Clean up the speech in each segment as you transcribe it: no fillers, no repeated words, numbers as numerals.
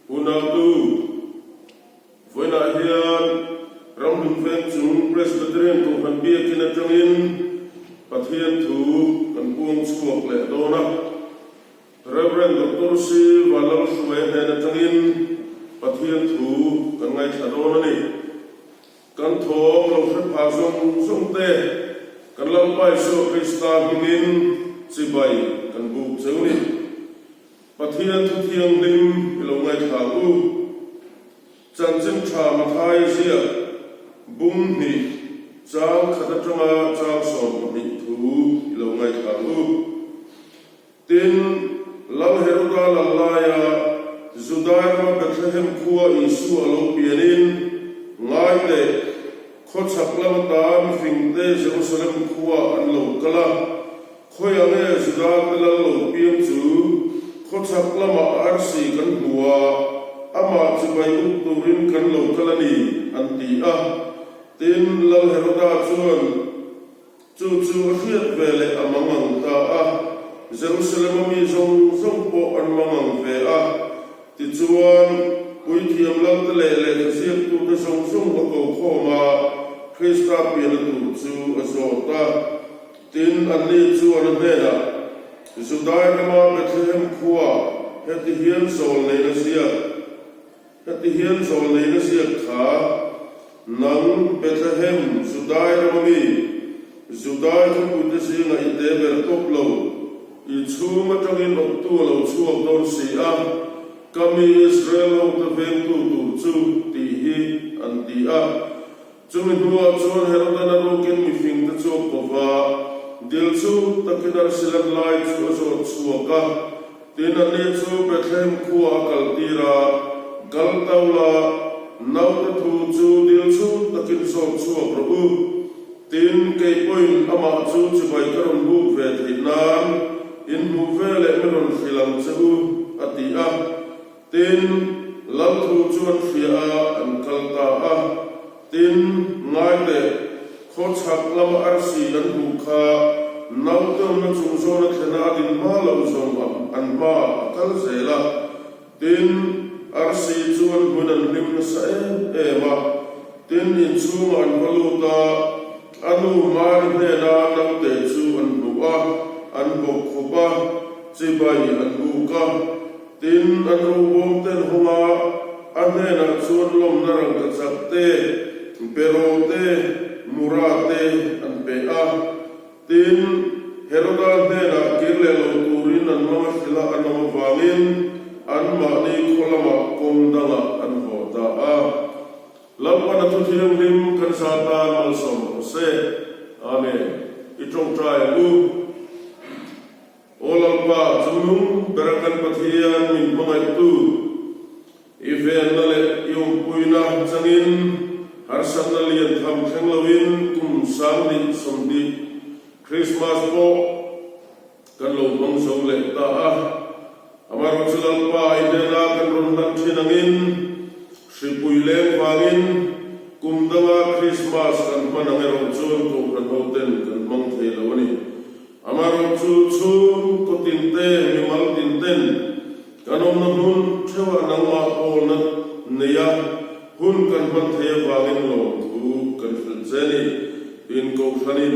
unatu voina hian ramdum fen chung presbyterian ko han bia kinatangin pathian thu kan puang chuak le dona Reverend Dr. Si Walal Suwe Henatangin pathian thu kan ngai thadona ni kan thong lo khat pha song te kan lam pai so Krista hingin chibai kan buk cheuni pathian thu thiang lim lo ngai thagu chanchin tha mathai sia bum ni chang khata changa chang som ni thu lo ngai thagu tin lal heruda lalaya Judaima Bethlehem kuwa Isu alo pianin ngai te khochak lam tam fingte Jerusalem kuwa anlo kala khoyange Judaima lo piam chu khochak lama arsi kan huwa ama chubai turin kan lo kala ni anti a tin lal heruda chuan chu hiat vele amangang ta a Jerusalem mi zong po an mangang ve a ti chuan pui thiam lam te le siak tu te song ko kho ma Krista pian tu chu azota tin an ni chu an bela Judaima Bethlehem khuwa heti hian sol nei na sia kha nang Bethlehem Judaima mi Judaima pute si nga ite ber top lo I chuma tangin oktu lo chuak don si a kami Israel lo ta ven tu chu ti hi an ti a chumi huwa chuan herodan aro ken mi fing ta chuak pova dil chu takinar silan lai chu azo chuaka tin ani chu Bethlehem khuwa kal tira gal taula nau ta thu chu dil chu takin so chuak ro tin kei point ama chu chubai karon bu ve thinan in buvele meron filang chu atia tin lam thu chuan fia an kalta a tin ngai le khochak lam arsi an hu kha nautam na chung zo na thena din ma lo zong an ma kal zela tin arsi chuan hunan lim na sa e ma tin in chu an baluta anu mar ne na nau te chu an buwa an bok khoba chibai an buka tin an rubom ten hunga ane na chuan lom na rang ka chakte perote murate an pe a tin heroda ne na kirle lo turin an ma khila an ma wangin an ma ni kholama komdanga an hota a lamana tu thiam lim kan sata mal som se amen itong try u Olalpa chunung berakan pathian min mangai tu event nale yung puina changin harsan nalian tham thenglawin kum sangni somdi Christmas po kan lo mong so le ta a amaro chulalpa idena kan ron nan thinangin Sri Puileng wangin kumdanga Christmas kan manangero chul ko kan hoten kan mong thelawani amaro chu ko tinte mi mal tinten kanom na hun thewa nangwa ona neya hun kan man the wangin lo thu kan filzeni bin ko khanin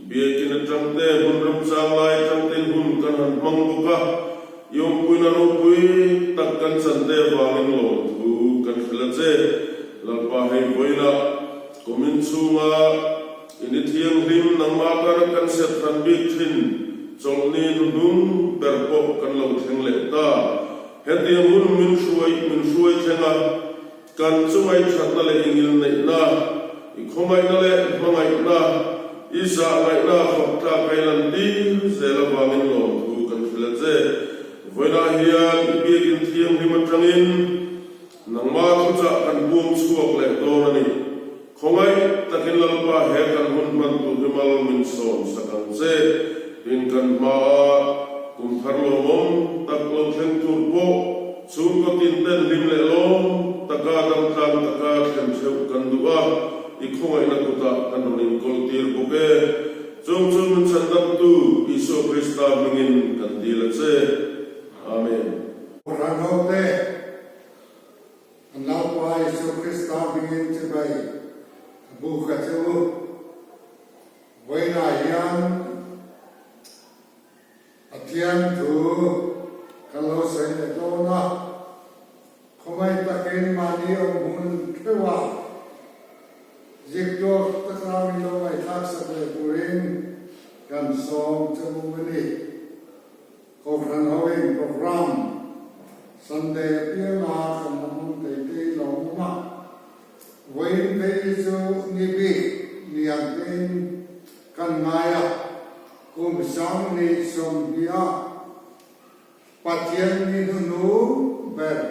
biekin tramte hun ram sanglai tramte hun kan han mangbuka yom puina no pui takkan sante wangin lo thu kan filze lalpa hai boina komin chunga ini thiang lim nang ma kar kan set kan big thin chongni nung berpo kan lo theng le ta heti mun min shuai thenga kan chungai thatna le ingil nei na I khomai na le mangai na isa ngai na khopta kailan di zela wangin lo thu kan filze voina hian biakin thiang lim atangin nang ma khucha kan buang chuak le dona ni khongai takin lalpa he kan hun man tu himal min son sakang se in kan ma kum tharlo mom taklo theng tur po chung ko tin ten lim le lom taka dam tlam taka thlem theu kan duwa I khongai na kuta kan nin kol tir buke chung mun chandam tu Isu Krista mingin kan dila se amen Rangote Halloween program Sunday piana kan namun tei loma Wain tei so nibi niangin kan ngaya kum sang ni som dia patian ni nu ber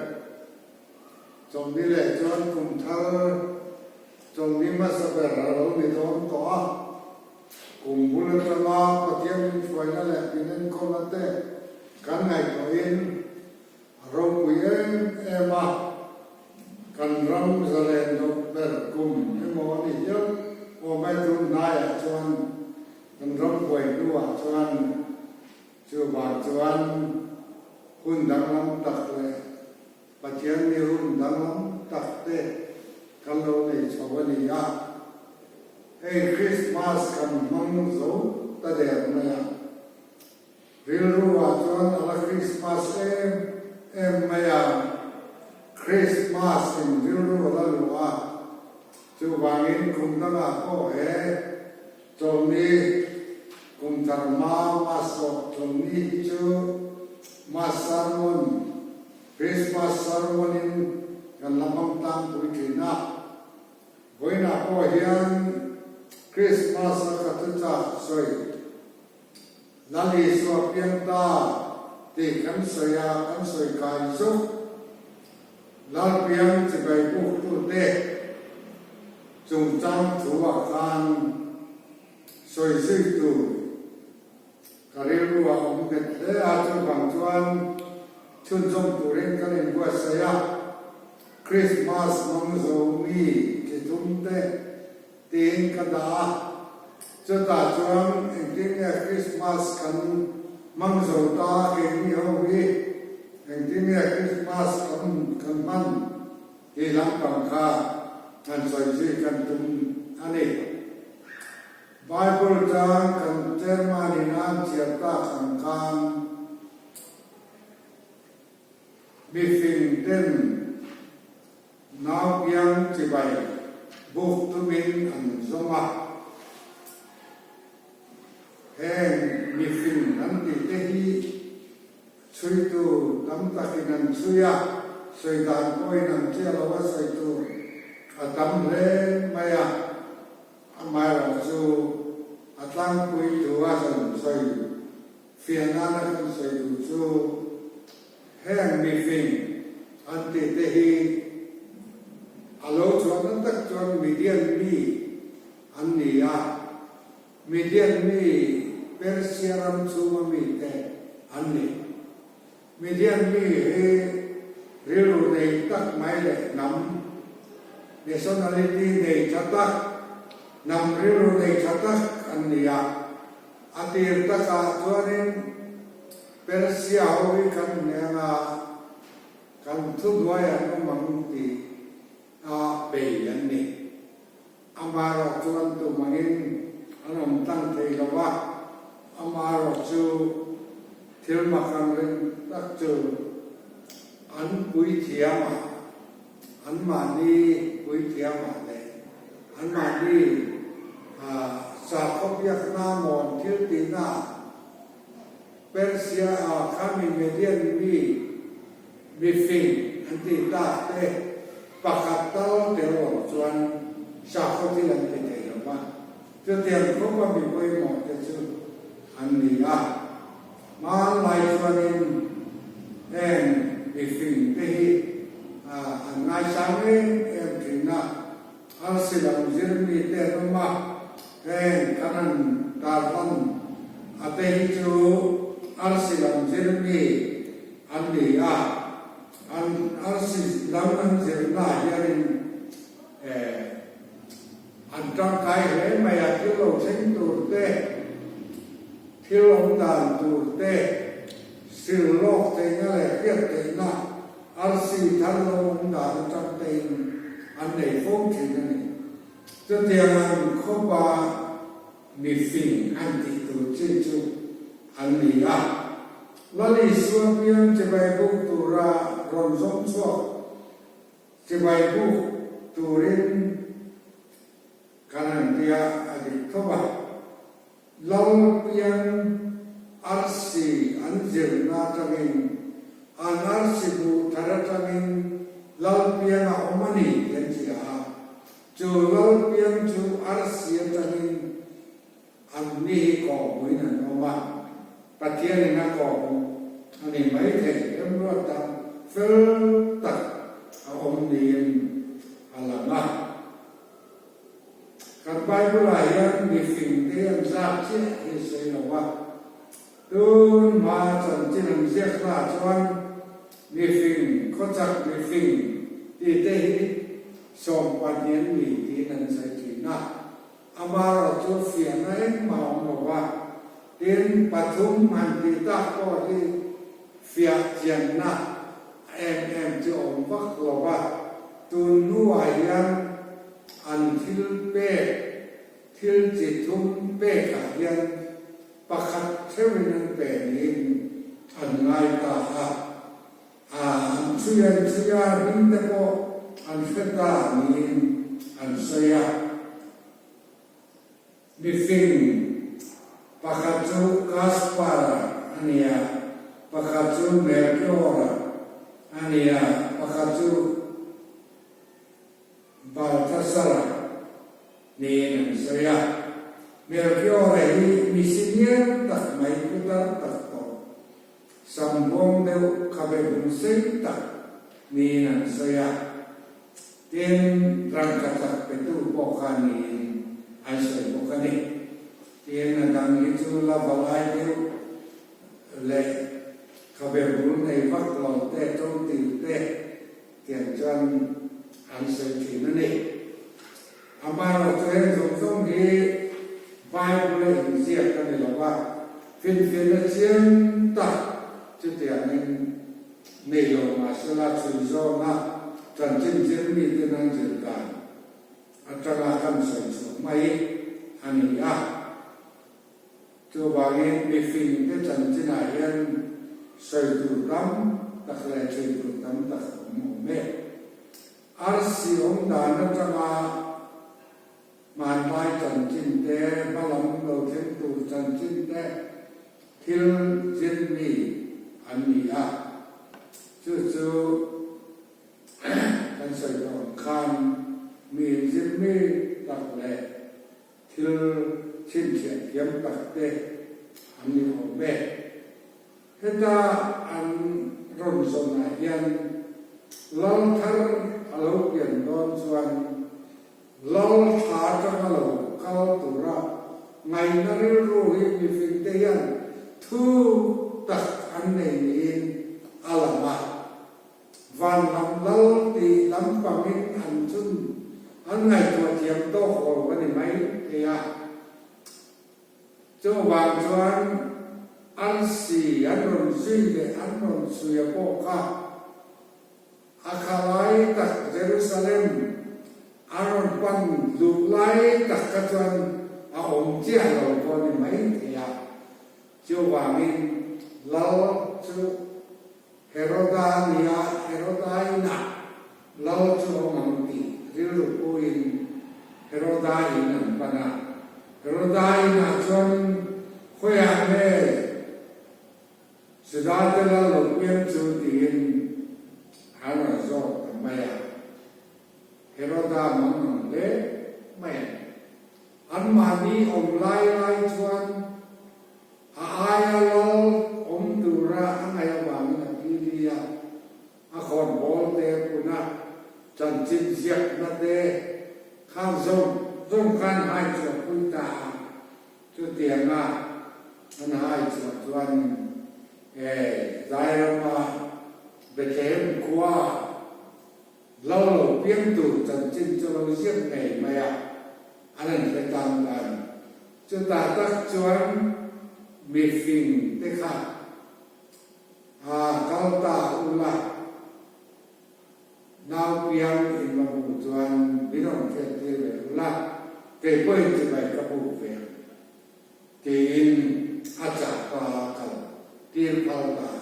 som ni le jon kum thal som ni ma sa ber ro ni don to a kum bul tama patian ni foi na le pinen ko na te kan ngai ko in ro puyen ema kan ram zalen no ber kum emo ni yo o mai tu na ya chuan kan ram poi tu a chuan chu ba chuan hun dang lam tak le patian ni hun dang lam tak te kan lo ni chawani ya hey Christmas kan mang zo ta de na ya Rilu wa chuan ala Christmas em maya Christmas in Rilu ala luwa chu wangin kum tanga ko he chomni kum dharma maso chomni chu masarmon Christmas ceremony kan lamang tang tuikina boina ko hian Christmas ka tuta soi lali so pianta ti kan soya kan soi kai so lal piang ti bai bu tu te chung chang thuwa kan soi sui tu kariru wa om ke le a chu bang chuan chun som tu ren kan in wa saya Christmas mong zo mi ki tum te tin ka da cho ta chuan engtin ya Christmas kan mang zo ta ke ni ho wi engtin ya Christmas kan man ki lam kam kha kan soi sui kan tum ani Bible jang kan termani nan chiata kan kan bifing den now yang chibai buk tumin an zoma heng bifing nan ti tehi chui tu tam takin an chuya soi dan koi nan chia lawa soi tu atam le maya amai chu atlang pui tu asan soi fianana kan soi tu chu heng bifing an ti tehi alo chuan tak chuan median mi an ni a median mi Persia ram chu mi te an ni median mi he rilu nei tak mai le nam nationality nei chatak nam rilu nei chatak an ni a atir taka chuanin Persia howi kan nenga kan thu duai an mang ti a be an ni amaro chuan tu mangin anom tang thei lawa amaro chu thil makang len tak chu an pui thiama an ma ni pui thiama le an ma ni sa kopya na mon thil ti na Persia kami median mi fin anti ta te pakatal dero chuan sa khoti lan te te ma chu tiang ko ma mi koi mo te chu an ni a ma lai chuan in en mi fin te hi an ngai sang en thina al silam zirmi te no ma en kanan ta van ate hi chu al silam zirmi an ni a an al-Islam an zirna yarin an trong kai le maya thilo sing tur te thilo dan tur te sil lok te nga le piet te na al-si than lo dan trong te an nei phong thi ni cho tiang an kho ba mi fin an ti tu chin chu an ni a lali suam piang che bai bu tu ra ron zong so che bai bu tu rin kanan dia adik thoba lal piang arsi an zir na tangin an arsibu thara tangin lalpiang a omani yan siya chu lalpiang chu arsiya tangin an ni ko buinan oma pathian na ko ani mai the em lo ta fel tak a om nin alama kan Bible ayan ni fin te am sa che se no wa tun ma chan chin am se kha chuan ni fin ko chak ni fin ti te som pa nien ni ti nan sai ti na amara chu fian na en ma no wa tin pathum man ti ta ko ti fia chian na em chu om vak lo wa tun nu ayan an thil pe thil chi thum pe ka hian pakhat thewin pe nin an ngai ta ha an chuyan hin te ko an feta nin an saya ni fin pakhat chu kaspara ania pakhat chu merkiora ania pakhat chu Baltasara ni nan saya Melchior ni misinyan tak may putar tak to sambong deu kabebun tak ni nan saya tin rangkatak petu pokani asay pokani tin nadang itu la balay deu le kabebun ay baklaw te tong te tiyan chan an sai thi na ne amaro tuen zong hi Bible in sia ka ne lawa fin na chiang ta chu te an ne lo ma sala chu zo na chan chin mi te nang jin ka atala kan sai chu mai ani a chu ba nge mi fin te chan chin a yan sai tu tam tak le chu tu tam tak mo me arsi om dana chama man mai chan chin te balam lo then tu chan chin te thil jin ni ani a chu kan sai don khan mi jin mi tak le thil chin chen yam tak te ani o be heta an ron son na yan long thar alo pian don chuan long tha tang alo kal tura ngai na ru hi mi fin te yan thu tak an nei in alama van lam lal ti lam pamin an chun an ngai tua thiam to ho wa ni mai te ya cho wang chuan an si an ron sui le an ron sui po ka akhalai tak Jerusalem aron pan luklai tak kachuan a om chia lo ko ni mai thia chu wangin lao chu Herodania Herodaina lao chu mang ti rilu ko in Herodaina pana Herodaina chuan khoya me sidadela lo pem chu tin hana zo maya Heroda mang le maya an mani om lai chuan a aya lo om tura an aya wang na pilia a khon bol te puna chan chin siak na te khang zong khan hai chu pun ta chu tiang na an hai chu chuan zairama Bethlehem qua lâu biên tụ trần trinh cho lâu giết ngày maya anh ấy phải làm chúng ta tác choán miệt phình thế khác cao ta ula nào biang in mà bù choán biết không thế thế về ula cái quay thì phải các bù về thì in chả qua cầu tiên cao ta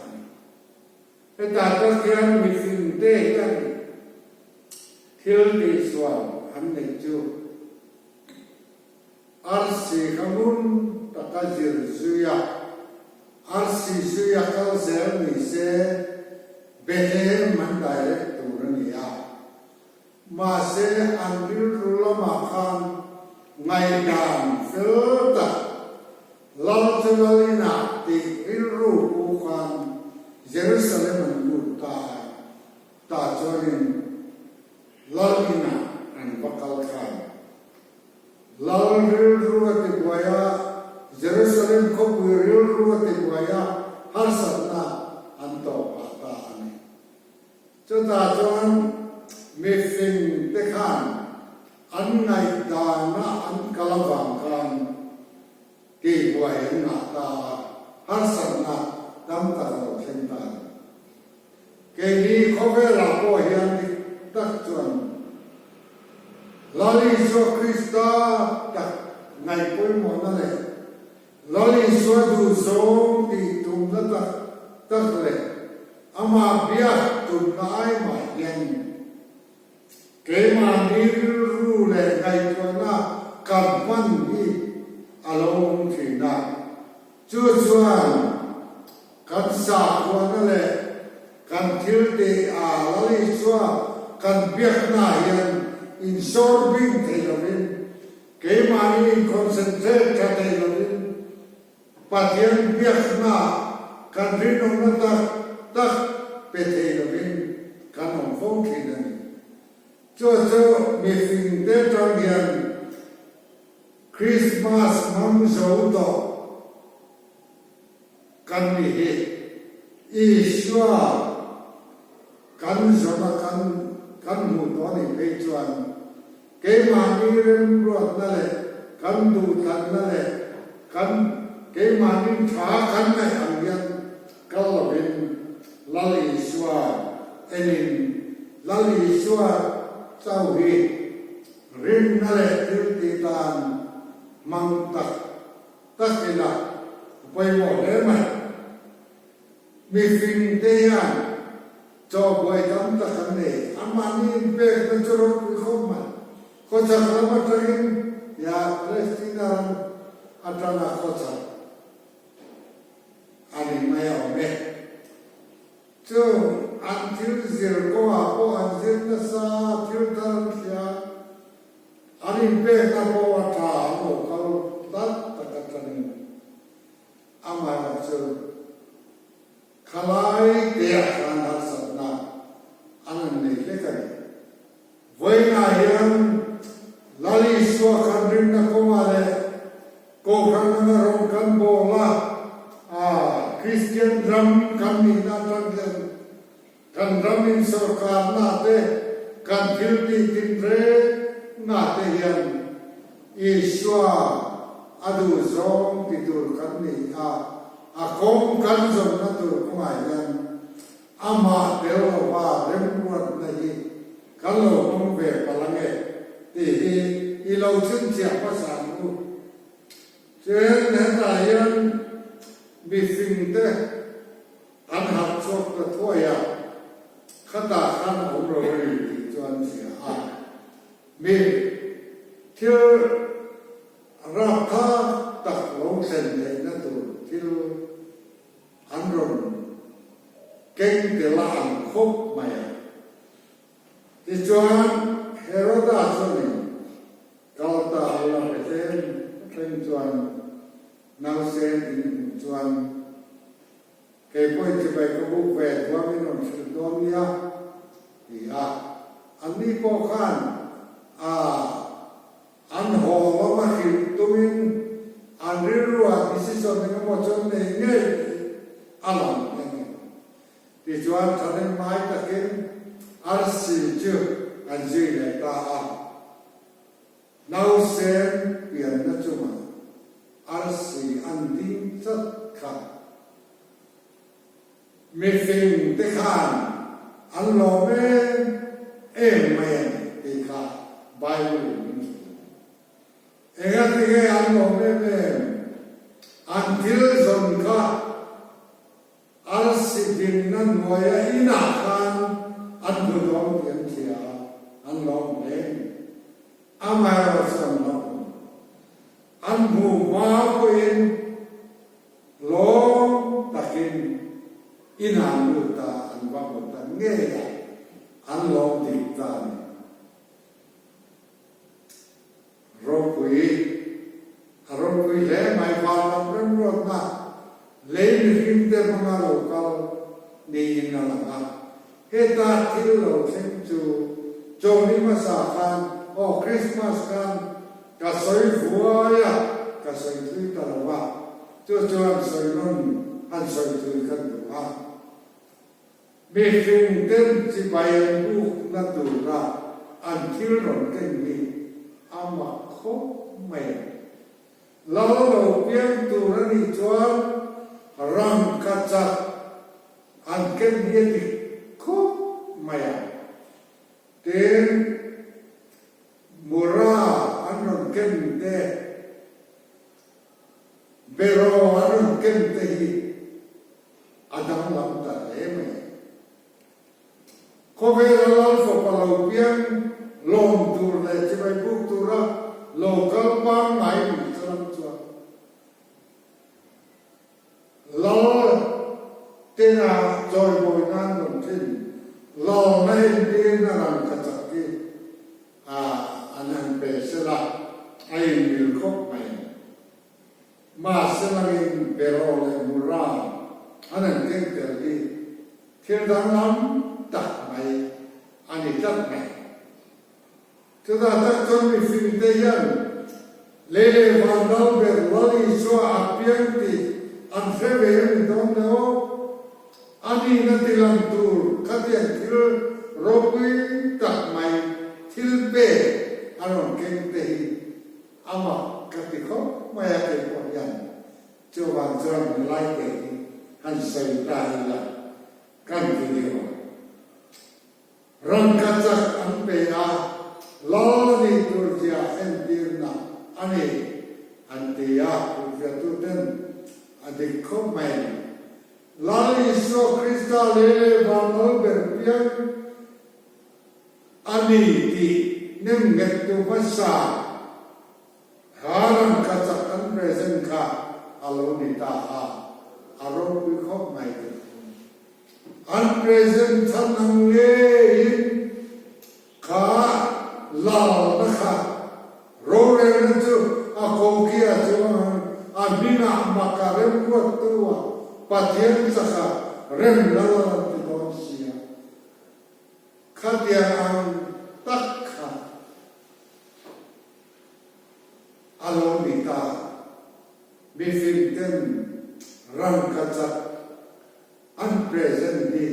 cái ta có thiên mi phim tê cái thiếu đi xoan anh này chưa ăn xì kamun ta cái gì rồi RCC akal zel ni se Bethlehem man direct turania ma se anil rulama khan ngai dan filta lal chalina ti ilru ku khan Jerusalem ta join lalina and bakal khan lal ru ti boya Jerusalem ko buiril ruwati buaya harsatna anto ata ani. Chota chuan mifing tekhan an ngai dana an kalawang kan ki buaya nga ta harsatna dam ta lo thentan. Ke ni khove la po hian ni tak chuan lali so Krista tak ngai pui mo na le lali suatu zong di tumla tak le ama biak tum ai ma yang ke ma ni ru le ngai to na kan man ni along thina chu chuan kan sa ko na le kan thil te a lali chua kan biak na yan in sorbing theilovin ke ma ni concentrate ka theilovin Patian biakna kan rinong na tak pete lovin kan phong kinan. Cho mi fing te tangian Christmas mam zo do kan mi he Ishwa kan zona kan mu to ni pe chuan ke ma ni ren ruat na le kan du tan na le kan cái mà những phá khăn này ăn nhân câu là bên lali xua enin lali xua sau khi rin na lệ thiếu tì tàn mang tắc cái là quay bỏ lên mà mi phim tê hàn cho quay tắm tắc khăn này ăn mà nhìn về nó cho nó cứ không mà có chắc là mất riêng ya Palestina atana có chắc anh mai ở đây, chứ anh thiếu gì có anh thiếu nó sa thiếu thân kia, anh biết nó có trả một câu tất cả các này, anh mai là chứ, khai tiệt anh đã sợ na, anh này cái này, với ngày anh lali xua khăn rin nó có mà đấy, cô khăn nó rong khăn bò la. Christian drum kami na tangian kan ramin sarkar na te kan filti tinre na te yan Ishwa adu zong titur kan ni kom kan zong na tur kumai yan ama telo ba rempuat na hi kalau kong ve palange ti ilau chun siapa sanu chen na yan mi phim te an học chok ta thoya khata khan hom ro ri chuan sia mi thil rap tha tak long sen le na tu thil an ron keng te la an khop maya ti chuan heroda choni kalta la peten ken chuan now sen in chuan cái quay chỉ phải có bộ về qua bên lòng sự đón nhá thì anh đi po khan anh hồ mà khi tụi mình anh đi rồi thì sẽ cho nên một chỗ này nghe anh làm thì chuan cho nên mai ta kiến anh xử chưa anh gì lại ta now sen biển nó chung anh xử anh đi rất khá mi phim te khan an lo me em me te kha Bible ega te ge an lo me until zon kha al sidin nan noya ina khan an bu dom tian thia an lo me amara san lo an bu ma ko in lo inan lu ta an wa mo ta nge ya an lo ti ta ni ro pui le mai wa la ren ro na le ni kim te ma lo ka ni na la nga he ta ti lo sem chu cho ni ma sa kan o Christmas kan ka soi vua ya ka soi tu ta wa cho an soi non an soi tu kan du ha me fin tem chi bai an bu na tu ra an thil ron ken ni ama kho mai lo lo pian tu ra ni chuan ram ka cha an ken ni ti kho mai ten mura an ken te bero an ken te hi adam lam ta le me ko ve la fo pa lo pian lom tur le chi bai bu tu ra local pa mai ni cham chua lo te na joy boy nan nom tin lo nei te na ran ka cha ki anan pe se la ai mil khop mai ma se la in bero le mura anan ken te di thiên đàng lắm tak mai ani tak mai cho ta tak con mi fin te yan lele van dal ber wali so apian ti an se ve ni dom no ani na ti lam tur katian thil robui tak mai thil be aron ken te hi ama kati kho maya ke ko yan cho van chon lai ke han sai ta la kan ti dio ran ka chak an pe a lo ni tur ja en dir na ani an te ya ku ja tu ten adik kho mai Lali so Krista le vanol berpian ani ti nem get tu pasa haran kata an present ka aloni ta ha aro pi khop mai an present thanang le ka la na kha ro re na chu a ko kia chu anina makarem ko tu Patien saka rem lawan ti dosia khatia ang takha alonita bifilten ran kacha unpresent di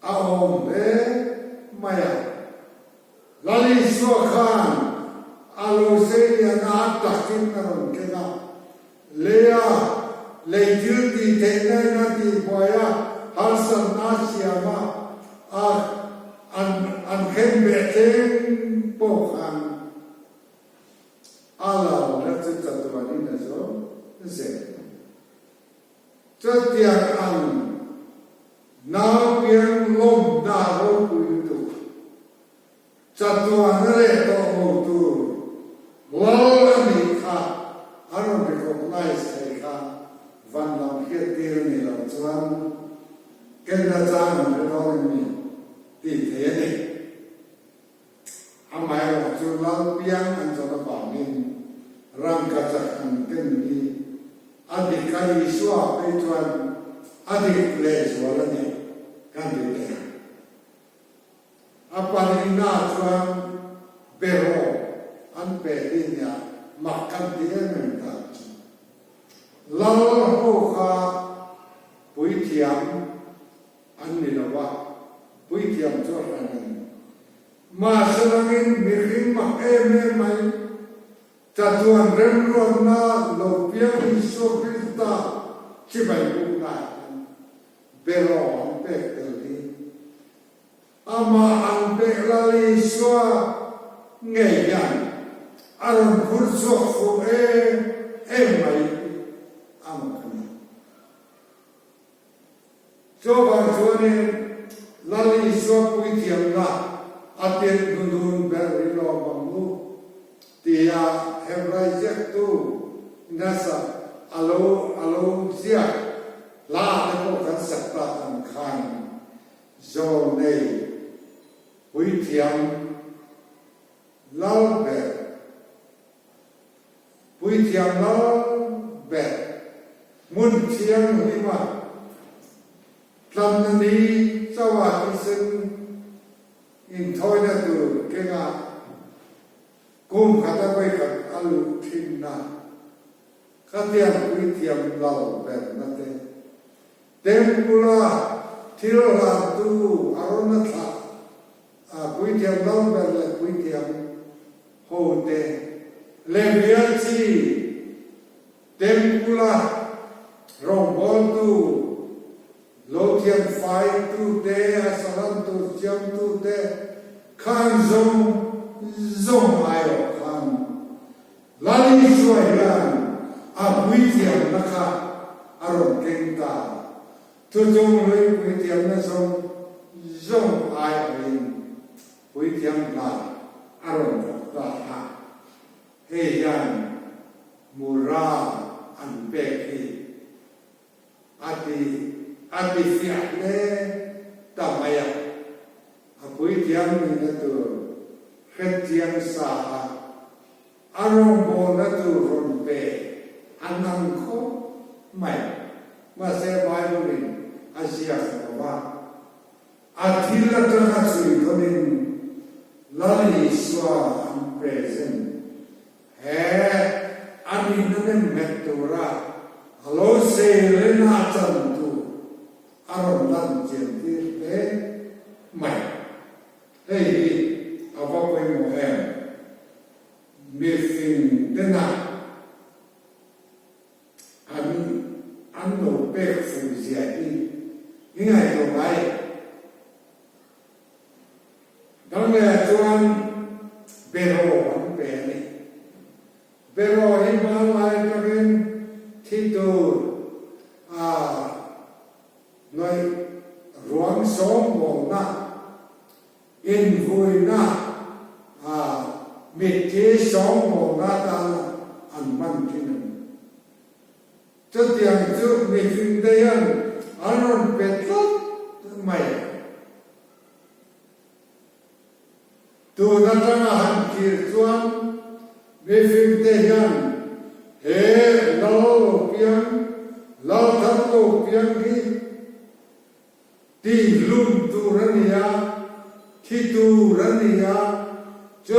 aom be maya lali so khan alo se ya na takin naron kena lea leitul di tenai na ti boya harsan nasiama an khen be ten po khan ala na chu chatwani na so se chatiang an na piang lom na ro ku tu chatwan re to mo tu wala ni kha aron recognize kai kha van lam hiet tir ni lam chuan ken na chan an ro ni ti the ni amai ro chu lam piang an chona pa min ram ka cha an ken ni adik kai swa pe chuan adik le wala ni kan ti te apani na chuan bero an pe ni ya makan ti en ta lao ho kha pui thiam an ni lawa pui thiam cho ran ma salangin mirhing ma em mai chatuan rem ron na lo piang iso krista chi bai bu na bero an pe li ama an pe la li so nge yan aron phur so kho em mai amakana cho ban chone lali so pui thiam la aten dun ber lo bambu tia hebrai jek tu nasa alo sia la te ko kan sak ta kan khan zo nei hui thiam lau be hui thiam lau be mun thiam hui ma tlam ni chawa ki sin in thoi na tu ke nga kum khata bai khat alu thin na khatiam hui thiam lau be na te tempura thilra tu arona tha hui thiam lau be le hui thiam ho te le bia chi tempura rong bol tu lo thiam phai tu te asalam tu chiam tu te khan zong ai khan lali suai lan a hui thiam na kha aron keng ta tu jong loi hui thiam na zong ai in hui thiam la aron ta ha he yan mura an pe ki ati fiat le tamaya apoi tiang ni na tu khet tiang sa arong bo na tu ron pe anang ko mai ma se bible ni asia ba atila ta sui konin lali swa am present he ani na metura hello se le na chan tu aron lan chen ti le mai hey ava koi mo em mi fin de na an no pe fu zia ti ngai to mai dang le chuan bero an pe ni bero hi ma lai ta gen thi tu nói ruộng sống mồ na in vui na mệt chế sống mồ na ta ăn mặn thế này cho tiền trước mệt phim đây ăn rồi bệt lắm mày tu na ta na ăn kia chuan mệt phim đây ăn he lâu piang lâu thắt lâu piang đi ti lum tu rania thi tu rania cho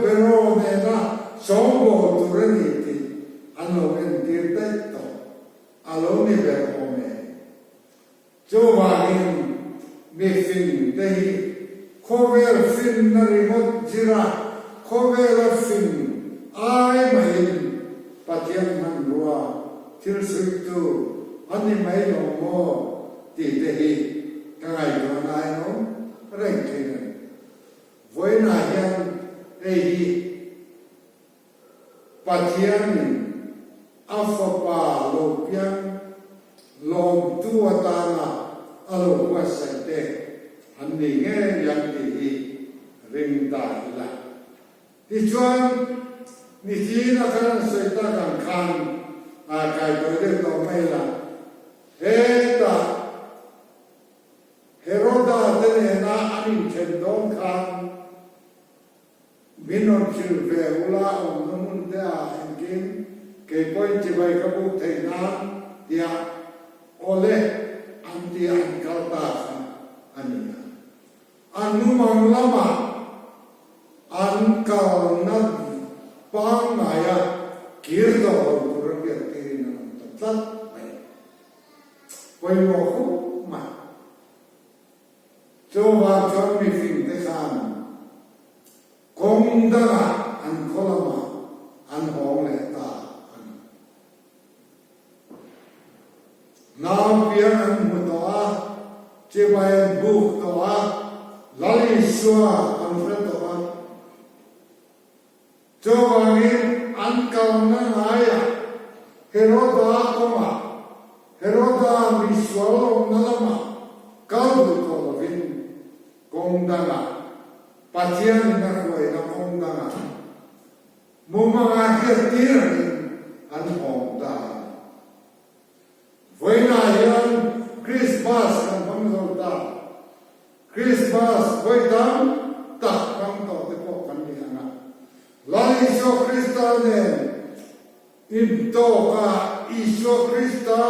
pero ne na sombo tu rani ti ano ben tirte to alo ne be ome cho wa in me fin dei cover fin na remote jira cover fin ai mai patiam man ruwa til sui tu ani mai lo mo ti te hi ngày đó này nó rèn thế này với là nhân đây bà thiên alpha ba lô pian lom tua ta là alo qua sạch thế anh đi nghe nhận thì rình đại là thì choan ni chỉ là cái sợi ta càng khăn cái đối tượng đó may là hết ta Heroda tene na anin chen dong khan minon chil ve ula om namun te a engin ke point chi vai ka bu thei na dia ole anti an kalta ania anu mang lama an kal na pang naya kir do turang ya ti na tat mai koi mo khu ma cho vào cho mình phim thế khan công đã ăn khó lắm ăn hỏng lệ ta nào biết ăn một đó chỉ phải buộc đó lấy xua ăn phết đó cho vào đi ăn cầu nó lại Heroda không à Heroda bị xóa nó lắm à cao được có viên công đanga patian na koi na công đanga mumanga kia tir an hong ta với na yan Christmas với đám tạc băng tổ tế bộ khăn đi hạng là Iso Christa nên in to ka Iso Christa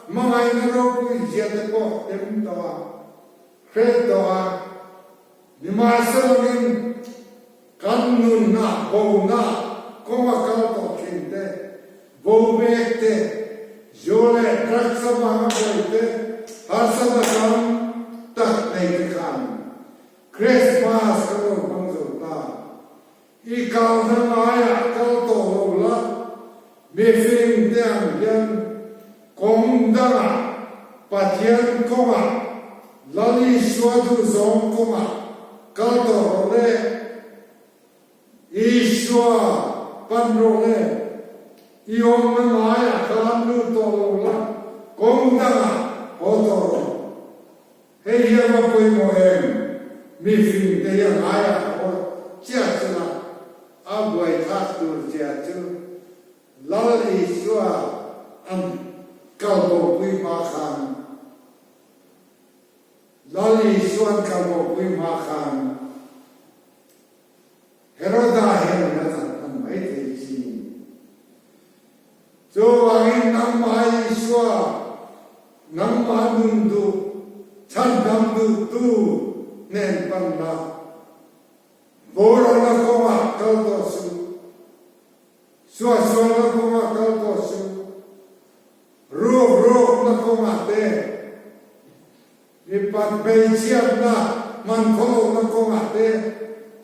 mga inaro ko isya tế bộ tem to kret to ni masalangin kanun na bầu na koma kal to kinte bầu mekte jole traksa mga boite hasana kam tak nei kan Christmas ko bang zota ikaw na maya kal to la me fing dang yan kong da patyan koma lali swadu zong koma kal to le Ishwa panrole iom na maya kalam nu to la kong da otoro hey ya ma poi mo em mi fin te ya maya o chia chuna a boy thak tu chia chu lal Ishwa am kal bo pui ma khan lal Ishwa kal bo pui ma khan Heroda hen na tan mai te chi so angin nam mai Ishwa nam ma nun du chan dam du tu nen pan na bora na ko ma kal to su so na ko ma kal to su ro na ko ma te ni pan pe chiap na man ko na ko ma te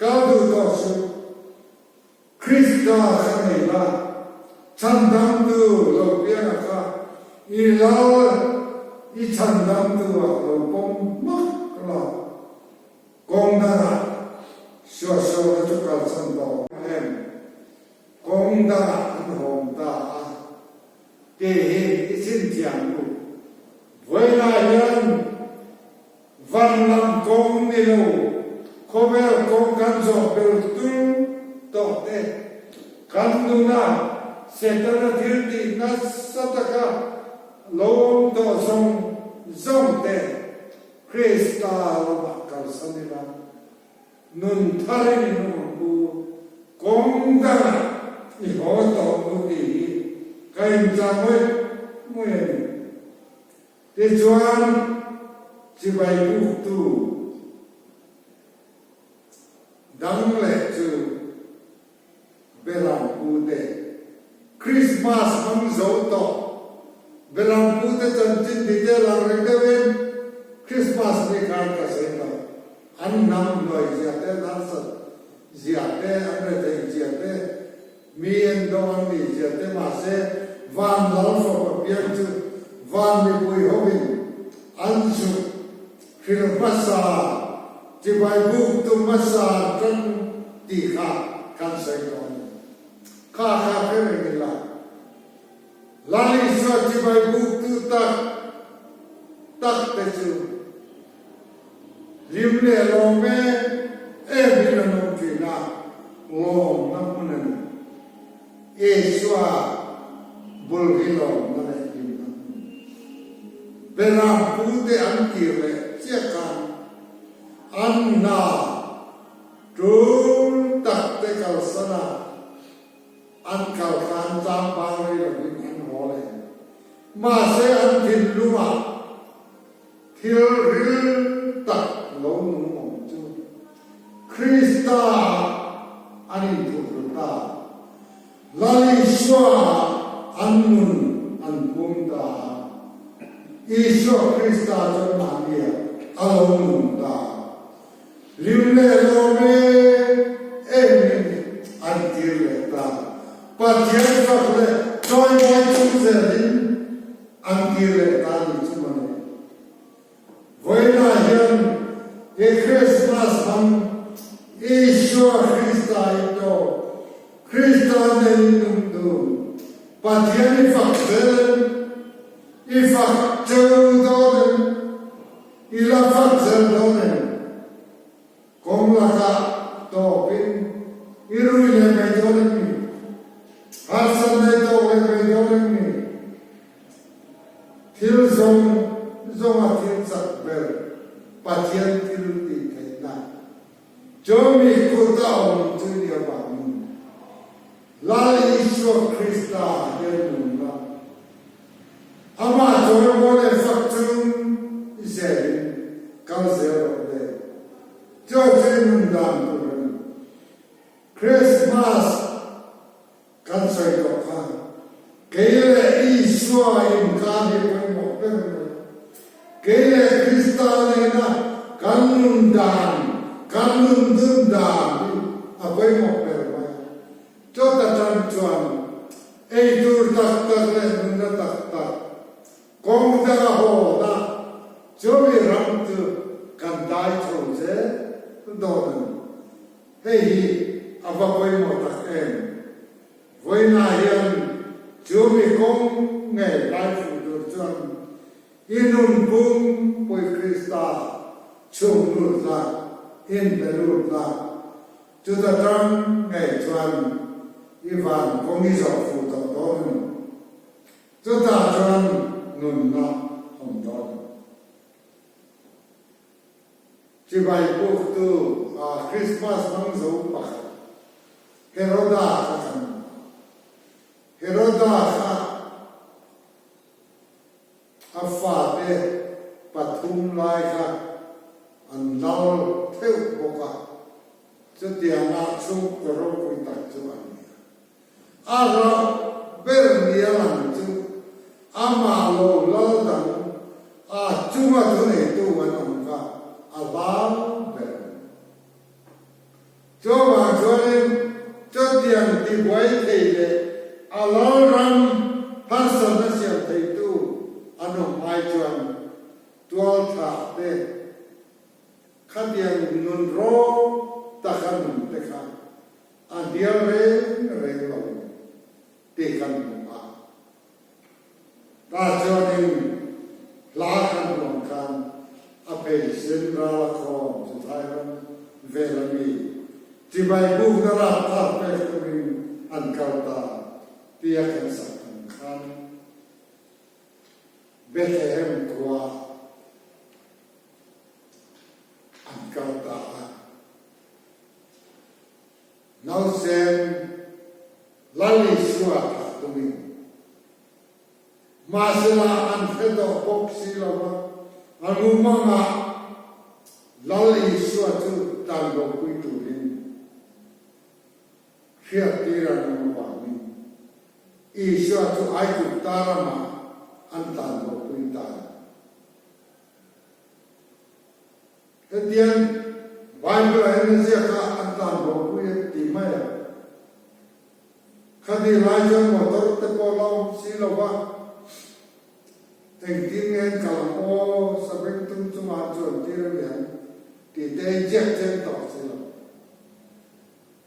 kal du to su Krista khanei la chan dam du lo pia na ka I lao I chan dam du lo pom mak la kong da na so na chu kal chan do em kong da an hom da te he I sin jiang lu với la yan van lam kong ni lo ko vel kong kan zo bel tu to te kan du na setana thirti na sataka lom to zong te Krista la kal sanila nun thari ni nu bu kong da I ho to nu ti kai ja moi te chuan chi bai bu tu dang le chu beram pu te Christmas mang zo to beram pu te chan chin di te la reng de wen Christmas ni kan ka se ta an nam noi ja te dan sa ja te an re te ja te mi en do an mi ja te ma se van lal fo pa pian chu van mi pui hovin an chu khir masa chi bai bu tu masa kan ti kha kan se don kha pe ni la lali so chi bai bu tu tak te chu lim le lo me e mi na no ki na lo na punan e swa bul hi lo na le lim na beram pu te an ki le chia kan an na trul tak te kal sana an kal khan jam bang ri lo ni an ho le ma se an thin luma thil ril tak lo nu mong chu Krista ani tu ta lali swa an nun an pum ta Iso Krista cho na dia alo nun ta limle lo me emi an tir le ta pathian ka le toy boy chu zelin an tir le ta ni chu ma ne voi na hian e Christmas ham Iso Krista ito Krista ne num du pathian I fak zel I fak cheu do I la fak zel do kong la ka to pin I rui le me do ni hasan ne to le me do ni thil zong a thil sak bel Pathian Tiruti Thena Jomi Kuta Om Tunia Bami Lali Iswa Krista Yenuna Ama Jomi Mone Faktum Iserin Kansero De Jotin Mundan Turan Christmas Kansai Tokan Kele Iswa Imkani Pemokpen Kele Kristalena Kanundan Kanundundan Apoy Mokpen Jota Chanchuan Eitur Tak Nunda Tak Kong Daga Hoda Jomi Ramtu Kandai Chose Donan Hei Apoy Motak Em Voina Hian Jomi Kong Ngay Lai Futur Chuan Inun Pung Poi Krista Chung Lut La In Belut La Juta Trang Ngay Chuan Ivan Kong Iso Futur Donan Juta Chuan Nun Na Hong Donan Chibai Puk Tu Christmas Mang Zau Pak Heroda Kakan Heroda Ka Afate Pathum Lai Ka An Lau Theu Boka Chutia Na Chu Koro Kui Tak Chu An Ara Ber Nialan Chu Ama Lo Lau Dan Chunga Thune Tu An Ka Alam Ber Choma Chuanin Chutian Ti Boy Thele Alam Ram Hansan Na Siam Thei Tu Ano Mai Chuan Tual Tha De Khadian Nun Ro Takhan Tekha Adial Re Lo Tekan Ma Ta Chuanin Lakan Long Kan Apel Sin Ra Khom Chuthairan Velami Tibai Buk Dara Ta Pe Kumin Ankarta Tiakan Sakan Khan Bethlehem Kwa Ankarta Now Sen Lali Shua Tumin Masila Anfedo Boxi Lava Anumanga Lali Shua Tu Tango Kuiturin Hiatira Numabami Ishua Tu Aiku Tarama Antan Bo Kuitan Ketian Bible Indonesia Ka Antan Bo Kuit Timaya Kadi Raja Motor Tepolau Silawa Tengkingen Kalamo Sabeng Tum Cuma Cuan Tiramian Di Dejek Centok Silawa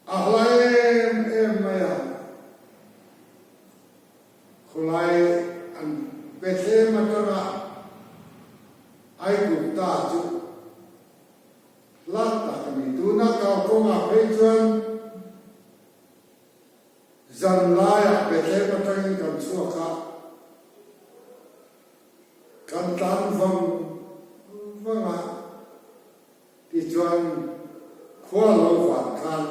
Ahlaim Maya Kulai Bethlehem Matara Aiku Ta Chu Lata Kami Tuna Kau Koma Pejuan Zanlaya Bethlehem Matara Kan Suaka Kan Tan Vanga Tijuan Kuala Lumpur Kan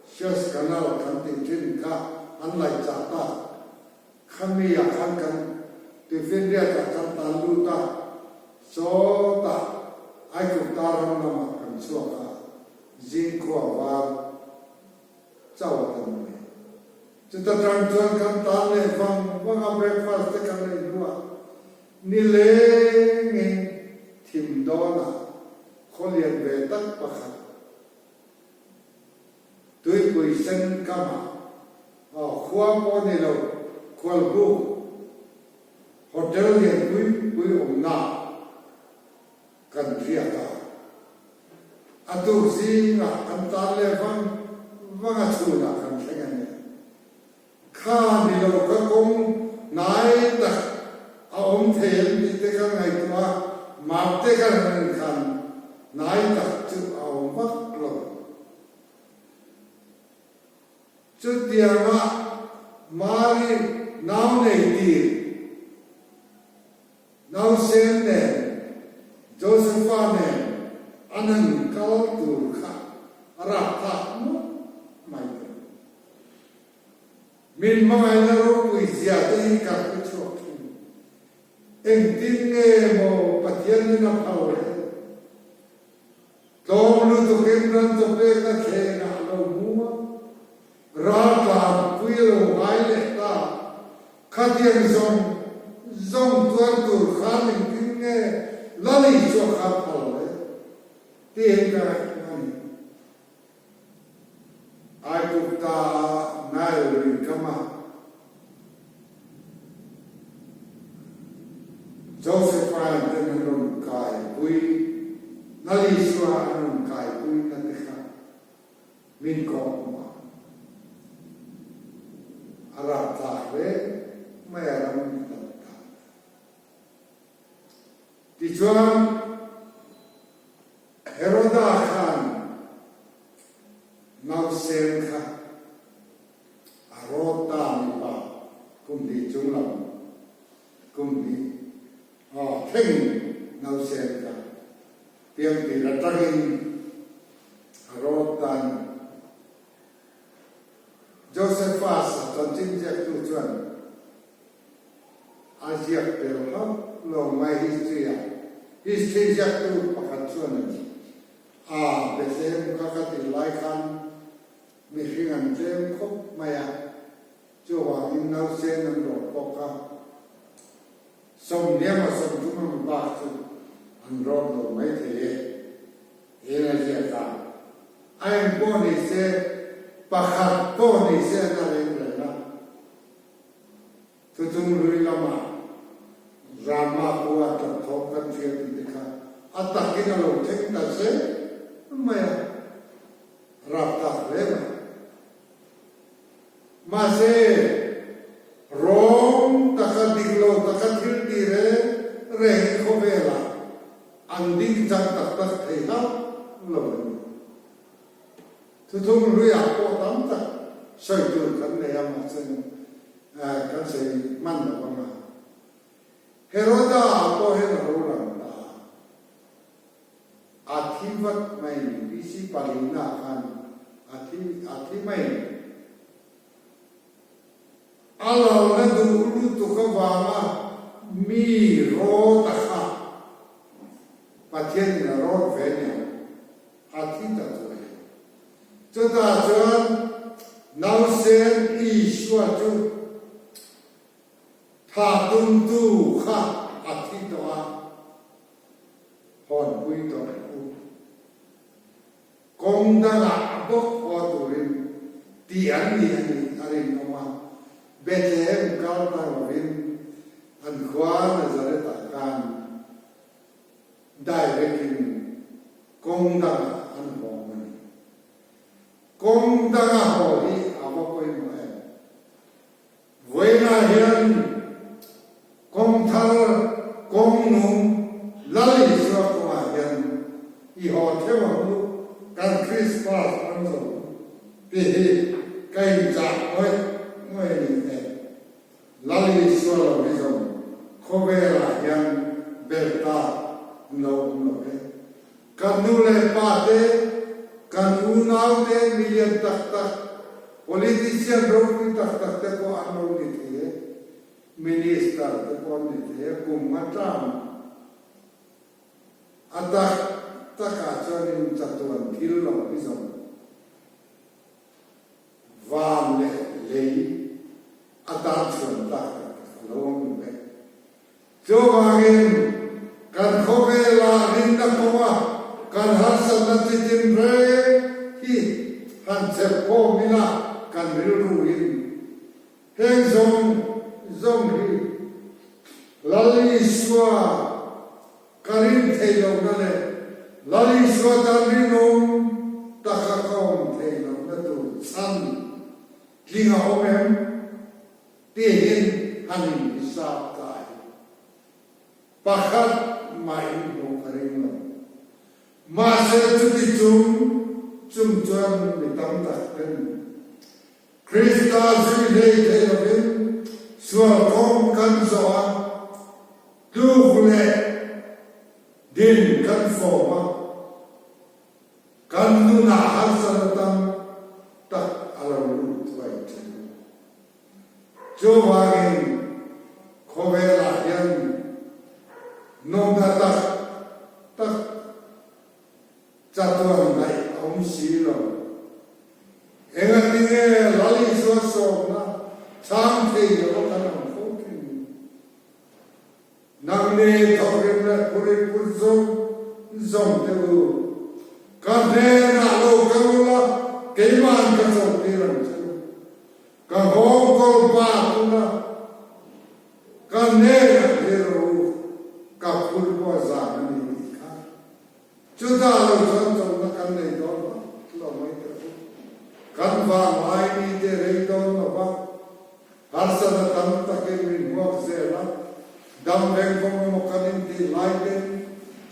Sias Kanal Kan Tintin Ka Anlai Jata Kami akan kan Defender akan talu ta so ta aiku taram nama kan suaka jingko awal cawa tanme kita tranjuan kan tale bang breakfast kan le dua nile nge tim dona kholian betak pakhat tui kuisen kama khua mo ne lo khwal bu Hotel yang kui omna kan triaka atu singa kan tale vanga chuna kan thengane kha ni lo ka kong nai ta a om thel ni te ka ngai twa ma te ka kan nai ta chu a om vak lo chu tianga mari naw nei ti Now send them, Joseph Farnham, anan kal tur kha arata mu mai min mai na ro pui zia te ka ku chok en tin nge mo pathian ni na phau le tom lu to kem ran to pe ka khe na lo mu ra ta pui ro mai le ta khatian zong tuan tur kha min tin nge la li cho kha phau le tiên ka ai cũng ta ngay rồi kama Joseph Ryan tên nông cài quý Naliswa nông cài quý na tekha min ko ma ara ta ve mai ara min ta ti chuan Heroda Khan nau sen kha arota mi pa kum di chung lam kum di thing nau sen kha tiam ti la tagin arotan Josephus tan chin jak tu chuan Asia pel ha lo mai history jak tu pakhat chuan Bethlehem kakati lai khan mi hingan tlem khop maya cho wa in nau sen nam ro poka som niam som tum ba chu an ro do mai the era je ta ai po ni se pakhat po ni se na le na tu tum lui lama rama ko at thok kan che ti kha atakina lo thek ta se maya rapta lema mase rom takadiglo takatil dire re khovela anding jak tak theha lo thum ruya ko tam ta soi tu kan le ya ma chen kan se man lo ma Heroda ko he ro la Athivat mai bisi palina kan athi mai ala la du tu ka wala mi ro ta kha pathian na ro ve ne athi ta tu cho ta chuan nau sen i shwa chu tha tum tu kha athi to a hon pui to Kong danga bok o turin ti an arin oma Bethlehem kalta rovin an khwa Nazareth kan directin kong danga an hong kong danga ho hi ava koi mo hai voina hian kong thal kong nung lali swa ko hian I ho thewa mu kan Christmas an so ti kai ja oi ngoi ni ne lali swa lo bi so khobera hian belta no ke kan nu le pa te kan u nau te million tak politician ro ni tak te ko an lo ni the minister te ko ni the kum matram atak taka chuanin chatuan thil lo bizom van le lei ata chuan ta lom be jo wangin kan khobe la rin na kowa kan hasan na tin re hi han se ko mina kan riru in heng zong hi lali swa karin thelo na le Lali suatan rinong takakong tayo na to san linga omem tihin hanin isap tayo pakat main mo karing masel tukitum chumchuan mitam takpen Krista zilay tayo bin suakong kansoa dukle din kan forma chu wangin khobela yan nong da tak chatuan lai om si lo enga tinge lali so na chang thei lo kan ko kin nang ne thorin na puri purzong zong te u ka ne na lo ka la ke man ka so ti ran chu ka hong ko pa tu na ka ne na de ro ka pur ko za ni ka chu da lo chon chon na kan nei do lo mai te kan va mai ni de re do no va har sa da tam ta ke min ho se la dam veng ko mo kan di lai den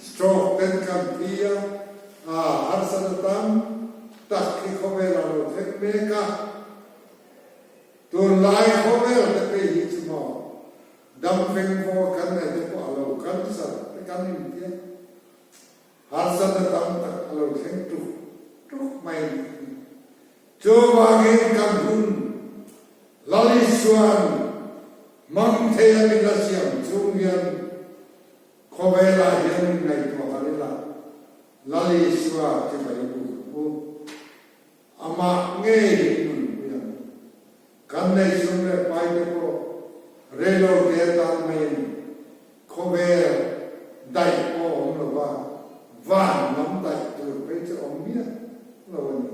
stroke ten kan pia har sa da tam ta ki ko ve la lo thek me ka tu lai ko ve la pe hi chu mo dam veng ko kan ne de ko lo kan sa kan ni pia har sa da tam ta lo thek tu mai cho wangin kan hun lali suan mang thea mi la siam chung yan khobela yan ngai to harila lali sua ti bai bu ama nge nun yan kan nei sum le pai de ko relo de ta mai khobe dai ko om lo ba van nam dai tu pe cho om mia lo ni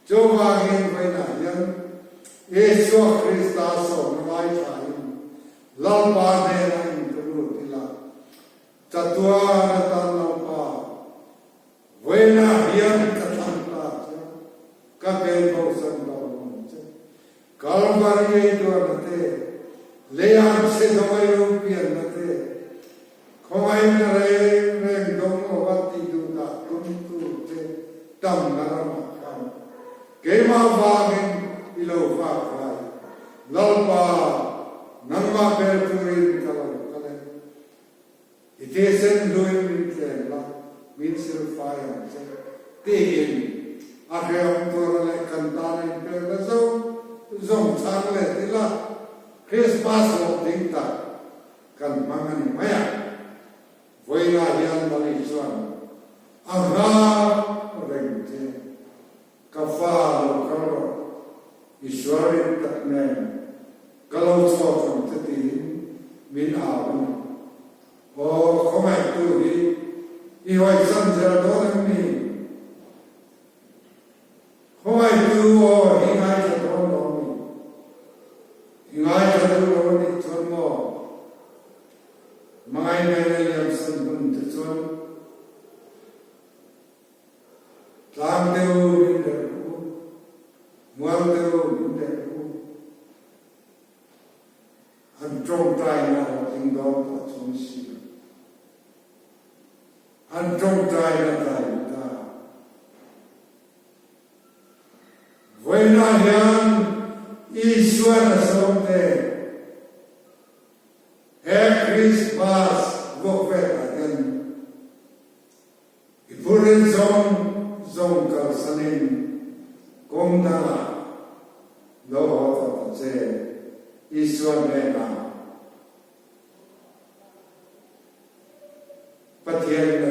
cho wangin vai na yan Yesu Kristus so ngai thai lam ba ne nai tu ti la chatua na ta no pa vai na yan ka tham ta ka pe bo san ba mo che kalvari do na te le am se do mai ru pi na te khoi na re re dong mo va ti du na tum tu te tam na ma ka ke ma va gen ilo fa khai lalpa nangma per turin kala kala itesen doin min tlen la min sir fire te in a reom tor le kantan in per la zong chang le tila Christmas ho ding ta kan mangan maya voila hian bali chuan aga reng te ka fa lo karo Ishwarin taknen kalau sokan teti min awan o komai tu hi iwai san jara donan mi komai tu o hingai sa donan mi hingai sa donan mi chon mo mangai nai yang san bun te chon tlang deu min de muang deu min de an trong trai na ho ting do ta chon si an trong trai na tai ta voi na yan Ishwar na som te Christmas wo ve ta yan ipurin zong kal sanin kong na lo ho ta che Ishwar ne na pathian na